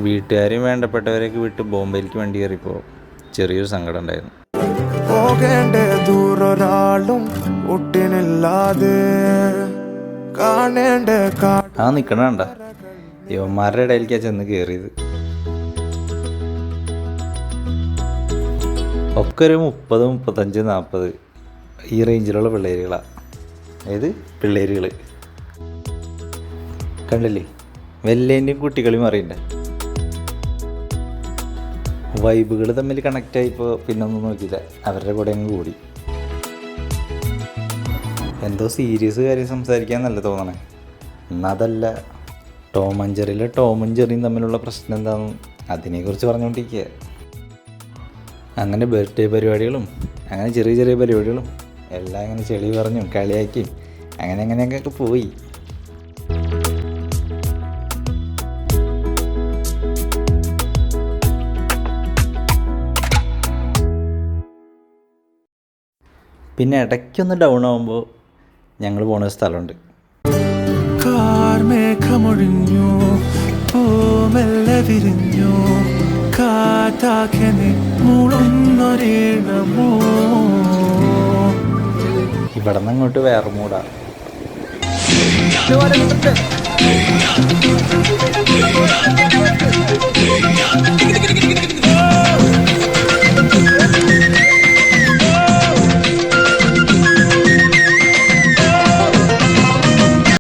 വീട്ടുകാരെയും വേണ്ടപ്പെട്ടവരെയൊക്കെ വിട്ട് ബോംബെയിലേക്ക് വണ്ടി കയറിയപ്പോൾ ചെറിയൊരു സങ്കടം ഉണ്ടായിരുന്നു. പോകേണ്ട ദൂരൊരാളും ഒട്ടിനില്ലാതെ കാണേണ്ട ആ നിൽക്കണണ്ട യുവന്മാരുടെ ഇടയിലേക്കാണ് ചെന്ന് കയറിയത്. ഒക്കെ ഒരു 30, 35, 40 ഈ റേഞ്ചിലുള്ള പിള്ളേരുകളാണ്. ഏത് പിള്ളേരുകൾ കണ്ടില്ലേ, വല്ലേൻ്റെയും കുട്ടികളെയും അറിയണ്ടേ. വൈബുകൾ തമ്മിൽ കണക്റ്റായിപ്പോൾ പിന്നൊന്നും നോക്കിയില്ല, അവരുടെ കൂടെ അങ്ങ് കൂടി. എന്തോ സീരിയസ് കാര്യം സംസാരിക്കാൻ നല്ല തോന്നണേ. എന്നതല്ല, ടോം ആൻഡ് ജെറിയിലെ ടോമും ജെറിയും തമ്മിലുള്ള പ്രശ്നം എന്താണെന്ന് അതിനെക്കുറിച്ച് പറഞ്ഞുകൊണ്ടിരിക്കുക. അങ്ങനെ ബർത്ത്ഡേ പരിപാടികളും അങ്ങനെ ചെറിയ ചെറിയ പരിപാടികളും എല്ലാം ഇങ്ങനെ ചെളി പറഞ്ഞും കളിയാക്കിയും അങ്ങനെയൊക്കെ പോയി. പിന്നെ ഇടയ്ക്കൊന്ന് ഡൗൺ ആകുമ്പോൾ ഞങ്ങൾ പോണ സ്ഥലമുണ്ട്. കാർമേഘമൊഴിഞ്ഞു പൂമെല്ലെ വിരിഞ്ഞു കാറ്റാകെ മൂളുന്നൊരീണമോ. ഇവിടെ നിന്ന് അങ്ങോട്ട് വേറെ മൂടാണ്.